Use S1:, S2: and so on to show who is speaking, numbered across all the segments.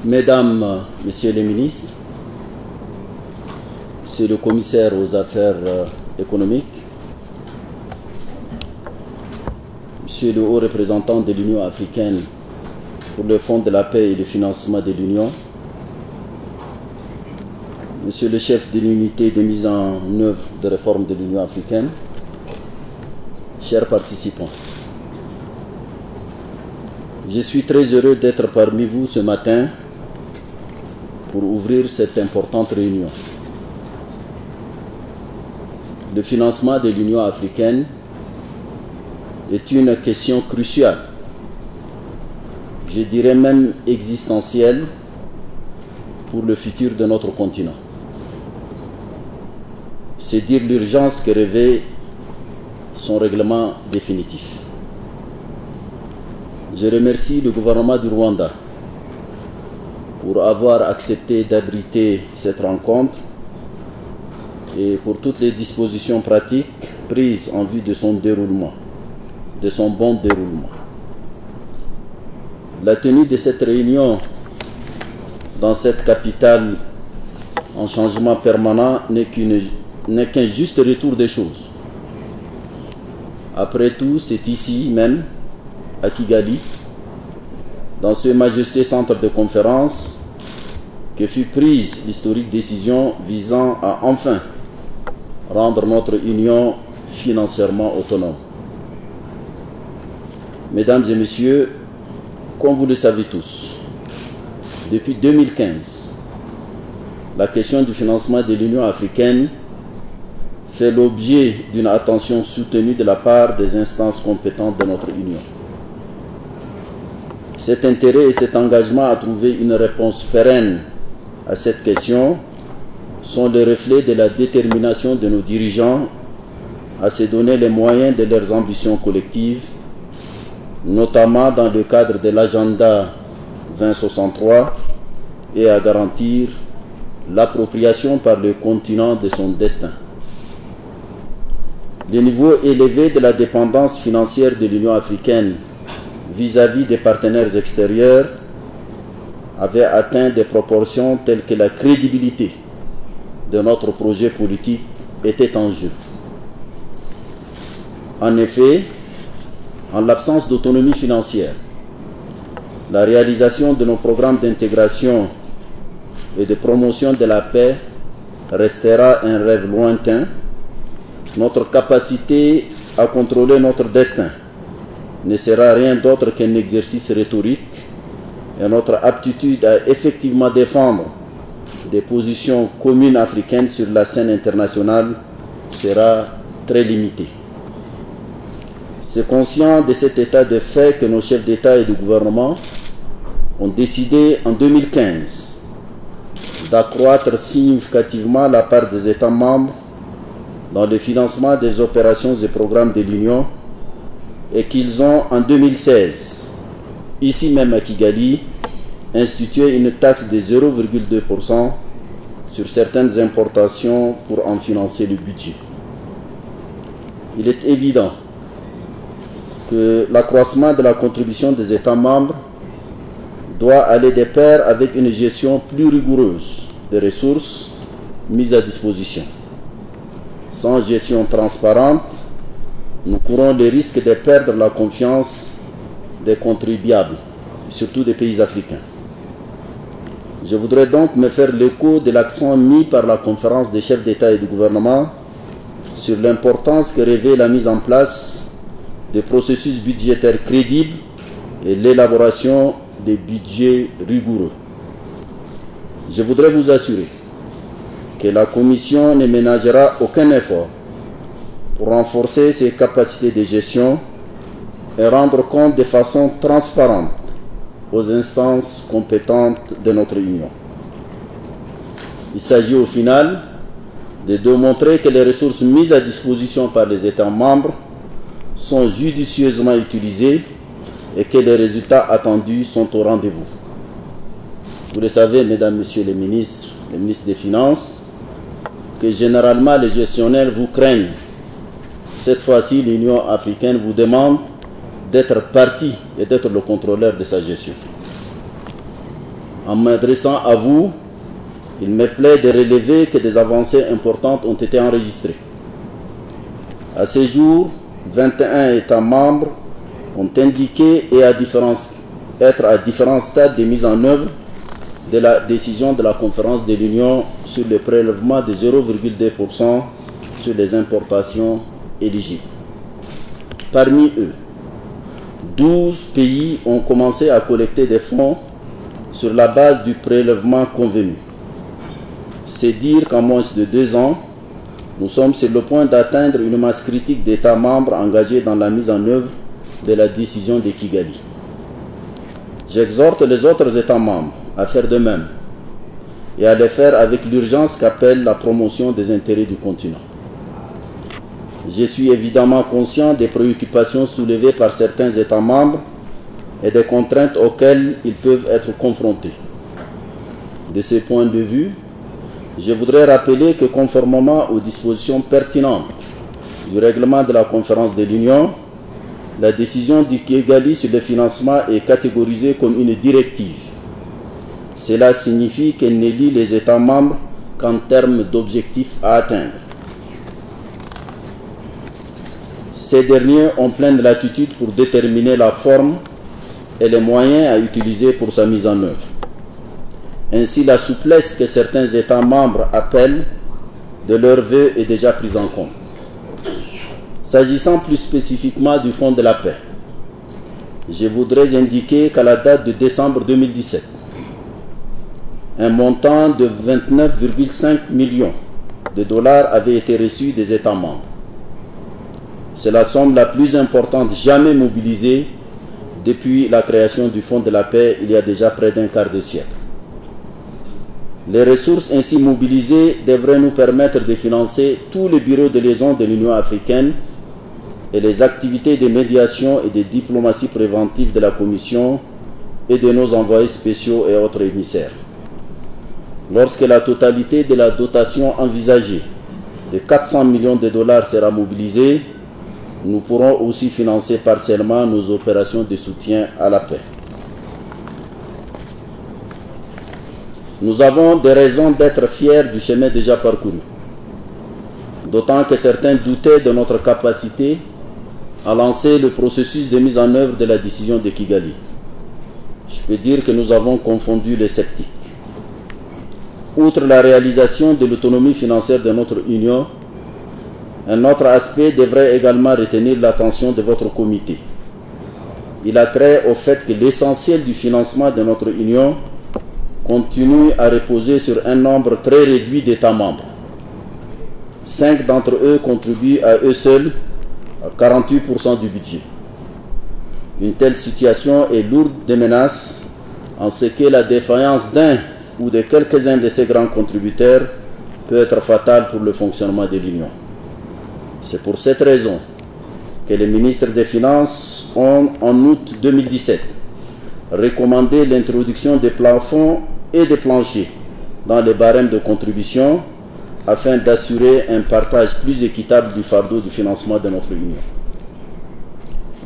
S1: Mesdames, Messieurs les ministres, Monsieur le commissaire aux affaires économiques, Monsieur le haut représentant de l'Union africaine pour le Fonds de la paix et le financement de l'Union, Monsieur le chef de l'unité de mise en œuvre de réforme de l'Union africaine, chers participants, je suis très heureux d'être parmi vous ce matin pour ouvrir cette importante réunion. Le financement de l'Union africaine est une question cruciale, je dirais même existentielle, pour le futur de notre continent. C'est dire l'urgence que revêt son règlement définitif. Je remercie le gouvernement du Rwanda pour avoir accepté d'abriter cette rencontre et pour toutes les dispositions pratiques prises en vue de son déroulement, de son bon déroulement. La tenue de cette réunion dans cette capitale en changement permanent n'est qu'un juste retour des choses. Après tout, c'est ici même, à Kigali, dans ce majestueux centre de conférence, que fut prise l'historique décision visant à enfin rendre notre Union financièrement autonome. Mesdames et messieurs, comme vous le savez tous, depuis 2015, la question du financement de l'Union africaine fait l'objet d'une attention soutenue de la part des instances compétentes de notre Union. Cet intérêt et cet engagement à trouver une réponse pérenne à cette question sont le reflet de la détermination de nos dirigeants à se donner les moyens de leurs ambitions collectives, notamment dans le cadre de l'agenda 2063 et à garantir l'appropriation par le continent de son destin. Le niveau élevé de la dépendance financière de l'Union africaine vis-à-vis des partenaires extérieurs avait atteint des proportions telles que la crédibilité de notre projet politique était en jeu. En effet, en l'absence d'autonomie financière, la réalisation de nos programmes d'intégration et de promotion de la paix restera un rêve lointain. Notre capacité à contrôler notre destin ne sera rien d'autre qu'un exercice rhétorique et notre aptitude à effectivement défendre des positions communes africaines sur la scène internationale sera très limitée. C'est conscient de cet état de fait que nos chefs d'État et de gouvernement ont décidé en 2015 d'accroître significativement la part des États membres dans le financement des opérations et programmes de l'Union et qu'ils ont en 2016, ici même à Kigali, institué une taxe de 0,2% sur certaines importations pour en financer le budget. Il est évident que l'accroissement de la contribution des États membres doit aller de pair avec une gestion plus rigoureuse des ressources mises à disposition. Sans gestion transparente, nous courons le risque de perdre la confiance des contribuables, et surtout des pays africains. Je voudrais donc me faire l'écho de l'accent mis par la conférence des chefs d'État et de gouvernement sur l'importance que revêt la mise en place de processus budgétaires crédibles et l'élaboration des budgets rigoureux. Je voudrais vous assurer que la Commission ne ménagera aucun effort pour renforcer ses capacités de gestion et rendre compte de façon transparente aux instances compétentes de notre Union. Il s'agit au final de démontrer que les ressources mises à disposition par les États membres sont judicieusement utilisées et que les résultats attendus sont au rendez-vous. Vous le savez, mesdames, messieurs les ministres des Finances, que généralement les gestionnaires vous craignent. Cette fois-ci, l'Union africaine vous demande d'être partie et d'être le contrôleur de sa gestion. En m'adressant à vous, il me plaît de relever que des avancées importantes ont été enregistrées. À ce jour, 21 États membres ont indiqué être à différents stades de mise en œuvre de la décision de la conférence de l'Union sur le prélèvement de 0,2% sur les importations éligibles. Parmi eux, 12 pays ont commencé à collecter des fonds sur la base du prélèvement convenu. C'est dire qu'en moins de 2 ans, nous sommes sur le point d'atteindre une masse critique d'États membres engagés dans la mise en œuvre de la décision de Kigali. J'exhorte les autres États membres à faire de même et à le faire avec l'urgence qu'appelle la promotion des intérêts du continent. Je suis évidemment conscient des préoccupations soulevées par certains États membres et des contraintes auxquelles ils peuvent être confrontés. De ce point de vue, je voudrais rappeler que conformément aux dispositions pertinentes du règlement de la conférence de l'Union, la décision du Kigali sur le financement est catégorisée comme une directive. Cela signifie qu'elle ne lie les États membres qu'en termes d'objectifs à atteindre. Ces derniers ont pleine latitude pour déterminer la forme et les moyens à utiliser pour sa mise en œuvre. Ainsi, la souplesse que certains États membres appellent de leur vœu est déjà prise en compte. S'agissant plus spécifiquement du Fonds de la paix, je voudrais indiquer qu'à la date de décembre 2017, un montant de 29,5 millions de dollars avait été reçu des États membres. C'est la somme la plus importante jamais mobilisée depuis la création du Fonds de la paix il y a déjà près d'un quart de siècle. Les ressources ainsi mobilisées devraient nous permettre de financer tous les bureaux de liaison de l'Union africaine et les activités de médiation et de diplomatie préventive de la Commission et de nos envoyés spéciaux et autres émissaires. Lorsque la totalité de la dotation envisagée de 400 millions de dollars sera mobilisée, nous pourrons aussi financer partiellement nos opérations de soutien à la paix. Nous avons des raisons d'être fiers du chemin déjà parcouru, d'autant que certains doutaient de notre capacité à lancer le processus de mise en œuvre de la décision de Kigali. Je peux dire que nous avons confondu les sceptiques. Outre la réalisation de l'autonomie financière de notre Union, un autre aspect devrait également retenir l'attention de votre comité. Il a trait au fait que l'essentiel du financement de notre Union continue à reposer sur un nombre très réduit d'États membres. 5 d'entre eux contribuent à eux seuls à 48% du budget. Une telle situation est lourde de menaces en ce que la défaillance d'un ou de quelques-uns de ces grands contributeurs peut être fatale pour le fonctionnement de l'Union. C'est pour cette raison que les ministres des Finances ont, en août 2017, recommandé l'introduction des plafonds et des planchers dans les barèmes de contribution afin d'assurer un partage plus équitable du fardeau du financement de notre Union.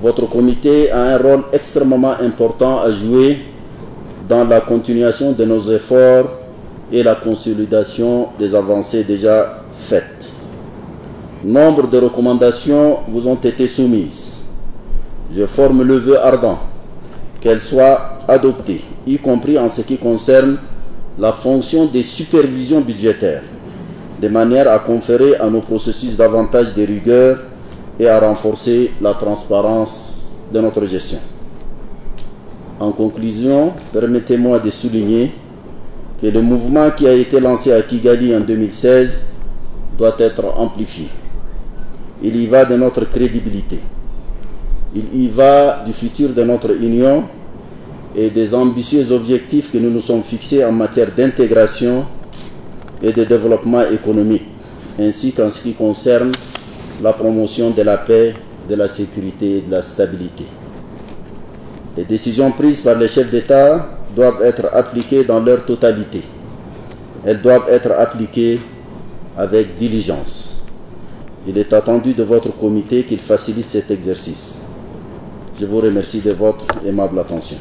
S1: Votre comité a un rôle extrêmement important à jouer dans la continuation de nos efforts et la consolidation des avancées déjà faites. Nombre de recommandations vous ont été soumises. Je forme le vœu ardent qu'elles soient adoptées, y compris en ce qui concerne la fonction des supervisions budgétaires, de manière à conférer à nos processus davantage de rigueur et à renforcer la transparence de notre gestion. En conclusion, permettez-moi de souligner que le mouvement qui a été lancé à Kigali en 2016 doit être amplifié. Il y va de notre crédibilité. Il y va du futur de notre Union et des ambitieux objectifs que nous nous sommes fixés en matière d'intégration et de développement économique, ainsi qu'en ce qui concerne la promotion de la paix, de la sécurité et de la stabilité. Les décisions prises par les chefs d'État doivent être appliquées dans leur totalité. Elles doivent être appliquées avec diligence. Il est attendu de votre comité qu'il facilite cet exercice. Je vous remercie de votre aimable attention.